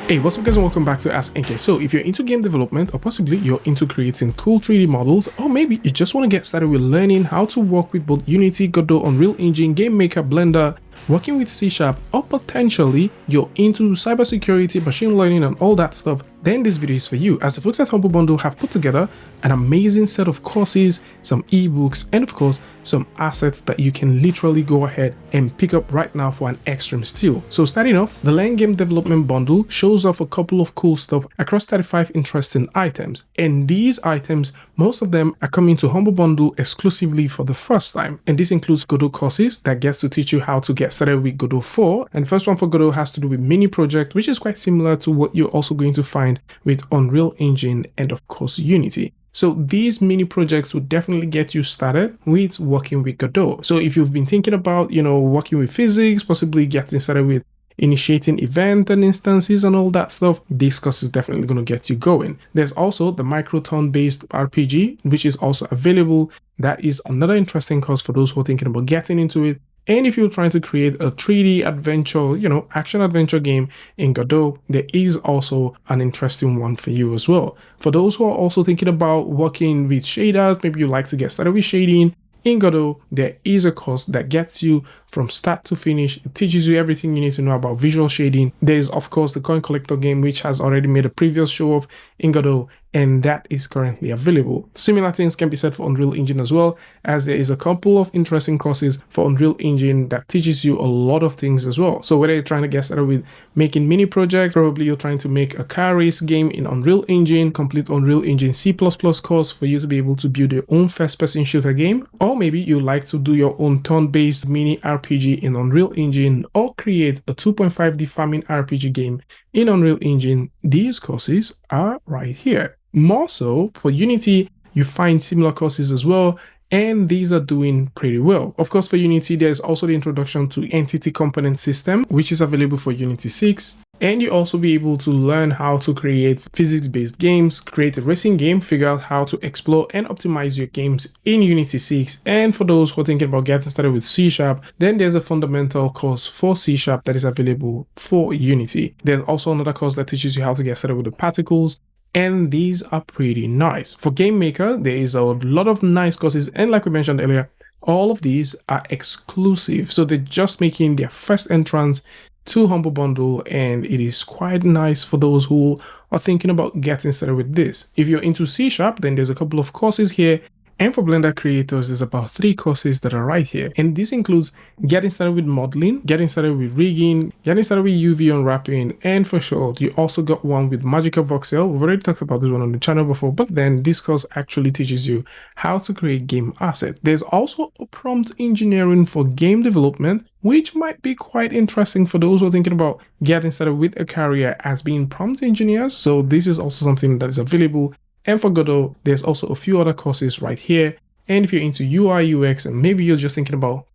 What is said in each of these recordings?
Hey, what's up guys and welcome back to askNK. So if you're into game development or possibly you're into creating cool 3D models, or maybe you just want to get started with learning how to work with both Unity, Godot, Unreal Engine, GameMaker, Blender, working with C#, or potentially you're into cybersecurity, machine learning and all that stuff, then this video is for you, as the folks at Humble Bundle have put together an amazing set of courses, some ebooks, and of course some assets that you can literally go ahead and pick up right now for an extreme steal. So starting off, the Learn Game Development Bundle shows off a couple of cool stuff across 35 interesting items, and these items, most of them are coming to Humble Bundle exclusively for the first time, and this includes Godot courses that gets to teach you how to get started with Godot 4, and the first one for Godot has to do with mini project, which is quite similar to what you're also going to find with Unreal Engine and of course Unity. So these mini projects will definitely get you started with working with Godot. So if you've been thinking about, working with physics, possibly getting started with initiating event and instances and all that stuff, this course is definitely going to get you going. There's also the microturn based RPG, which is also available. That is another interesting course for those who are thinking about getting into it. And if you're trying to create a 3D adventure, action adventure game in Godot, there is also an interesting one for you as well. For those who are also thinking about working with shaders, maybe you like to get started with shading, in Godot, there is a course that gets you from start to finish. It teaches you everything you need to know about visual shading. There is, of course, the coin collector game, which has already made a previous show of in Godot, and that is currently available. Similar things can be said for Unreal Engine as well, as there is a couple of interesting courses for Unreal Engine that teaches you a lot of things as well. So whether you're trying to get started with making mini projects, probably you're trying to make a car race game in Unreal Engine, complete Unreal Engine C++ course for you to be able to build your own first-person shooter game, or maybe you like to do your own turn-based mini RPG in Unreal Engine, or create a 2.5D farming RPG game in Unreal Engine, these courses are right here. More so, for Unity, you find similar courses as well, and these are doing pretty well. Of course, for Unity, there's also the introduction to Entity Component System, which is available for Unity 6. And you also be able to learn how to create physics-based games, create a racing game, figure out how to explore and optimize your games in Unity 6. And for those who are thinking about getting started with C#, then there's a fundamental course for C# that is available for Unity. There's also another course that teaches you how to get started with the particles, and these are pretty nice. For GameMaker, there is a lot of nice courses, and like we mentioned earlier, all of these are exclusive. So they're just making their first entrance to Humble Bundle, and it is quite nice for those who are thinking about getting started with this. If you're into C#, then there's a couple of courses here. And for Blender creators, there's about 3 courses that are right here. And this includes getting started with modeling, getting started with rigging, getting started with UV unwrapping, and for sure, you also got one with Magical Voxel. We've already talked about this one on the channel before, but then this course actually teaches you how to create game assets. There's also a prompt engineering for game development, which might be quite interesting for those who are thinking about getting started with a career as being prompt engineers. So this is also something that is available. And for Godot, there's also a few other courses right here. And if you're into UI, UX, and maybe you're just thinking about,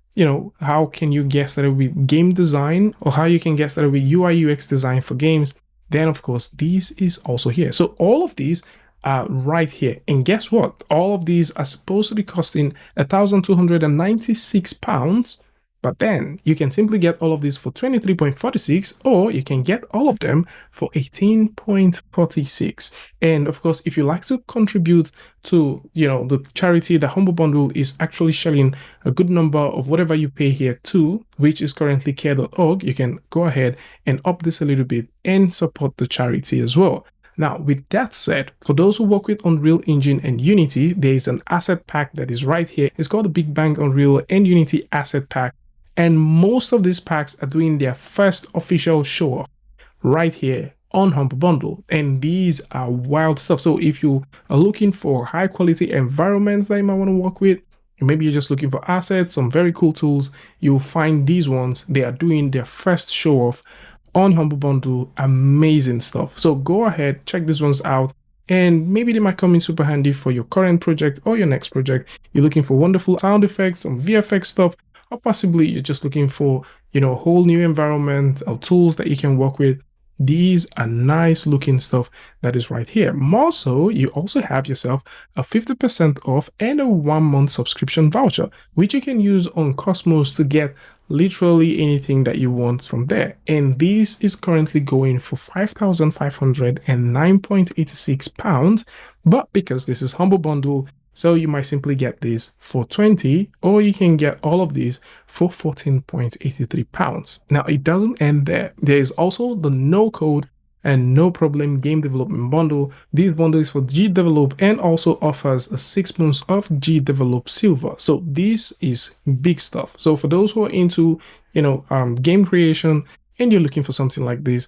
how can you get started with game design, or how you can get started with UI, UX design for games, then of course, this is also here. So all of these are right here. And guess what? All of these are supposed to be costing £1,296. But then you can simply get all of these for 23.46, or you can get all of them for 18.46. And of course, if you like to contribute to, the charity, the Humble Bundle is actually shelling a good number of whatever you pay here to, which is currently care.org. You can go ahead and up this a little bit and support the charity as well. Now, with that said, for those who work with Unreal Engine and Unity, there is an asset pack that is right here. It's called the Big Bang Unreal and Unity Asset Pack. And most of these packs are doing their first official show off right here on Humble Bundle. And these are wild stuff. So if you are looking for high quality environments that you might want to work with, maybe you're just looking for assets, some very cool tools, you'll find these ones. They are doing their first show off on Humble Bundle. Amazing stuff. So go ahead, check these ones out. And maybe they might come in super handy for your current project or your next project. You're looking for wonderful sound effects, some VFX stuff, or possibly you're just looking for, a whole new environment or tools that you can work with. These are nice looking stuff that is right here. More so, you also have yourself a 50% off and a 1-month subscription voucher, which you can use on Cosmos to get literally anything that you want from there. And this is currently going for £5,509.86. But because this is Humble Bundle, so you might simply get this for 20, or you can get all of these for £14.83. Now, it doesn't end there. There is also the no code and no problem game development bundle. This bundle is for GDevelop and also offers a 6 months of GDevelop Silver. So this is big stuff. So for those who are into, game creation and you're looking for something like this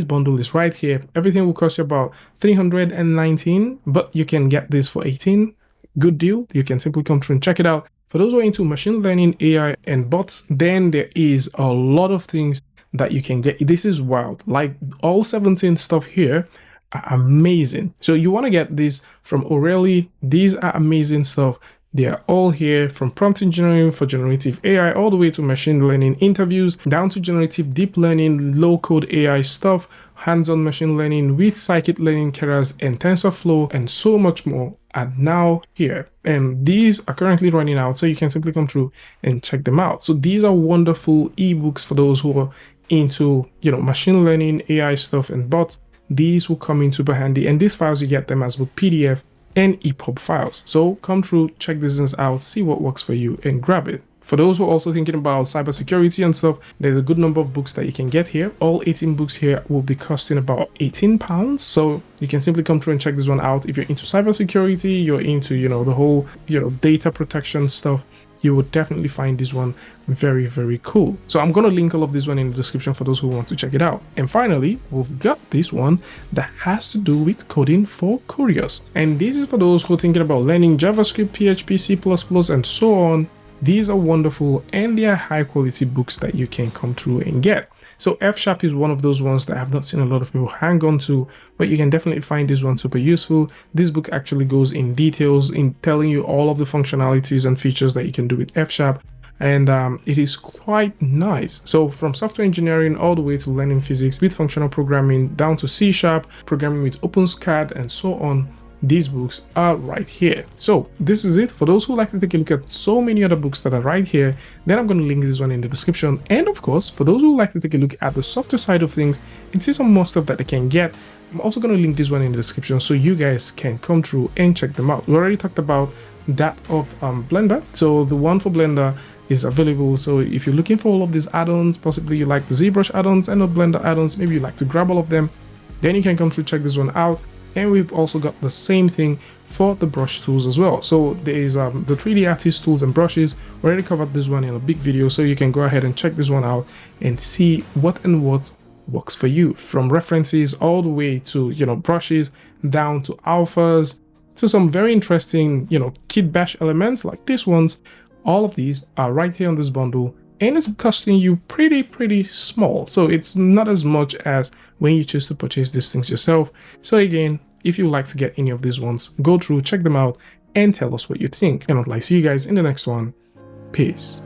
bundle is right here. Everything will cost you about $319, but you can get this for 18. Good deal. You can simply come through and check it out. For those who are into machine learning, AI, and bots, then there is a lot of things that you can get. This is wild. Like all 17 stuff here are amazing. So you want to get this from O'Reilly. These are amazing stuff. They are all here, from prompt engineering for generative AI all the way to machine learning interviews, down to generative deep learning, low code AI stuff, hands-on machine learning with scikit-learning, Keras, and TensorFlow, and so much more are now here. And these are currently running out, so you can simply come through and check them out. So these are wonderful ebooks for those who are into machine learning, AI stuff, and bots. These will come in super handy, and these files you get them as both PDF and EPUB files. So come through, check these things out, see what works for you, and grab it. For those who are also thinking about cybersecurity and stuff, there's a good number of books that you can get here. All 18 books here will be costing about £18. So you can simply come through and check this one out. If you're into cybersecurity, you're into, the whole, data protection stuff, you would definitely find this one very, very cool. So I'm going to link all of this one in the description for those who want to check it out. And finally, we've got this one that has to do with coding for curious. And this is for those who are thinking about learning JavaScript, PHP, C++, and so on. These are wonderful, and they are high quality books that you can come through and get. So F# is one of those ones that I've not seen a lot of people hang on to, but you can definitely find this one super useful. This book actually goes in details in telling you all of the functionalities and features that you can do with F#, and it is quite nice. So from software engineering all the way to learning physics with functional programming, down to C#, programming with OpenSCAD, and so on. These books are right here. So this is it. For those who like to take a look at so many other books that are right here, then I'm going to link this one in the description. And of course, for those who like to take a look at the software side of things and see some more stuff that they can get, I'm also going to link this one in the description so you guys can come through and check them out. We already talked about that of Blender. So the one for Blender is available. So if you're looking for all of these add-ons, possibly you like the Zbrush add-ons and the Blender add-ons, maybe you like to grab all of them, then you can come through, check this one out. And we've also got the same thing for the brush tools as well. So there is the 3D artist tools and brushes. We already covered this one in a big video, so you can go ahead and check this one out and see what works for you, from references all the way to brushes, down to alphas, to some very interesting kit bash elements like these ones. All of these are right here on this bundle, and it's costing you pretty small. So it's not as much as when you choose to purchase these things yourself. So again, if you like to get any of these ones, go through, check them out, and tell us what you think. And I'd like to see you guys in the next one. Peace.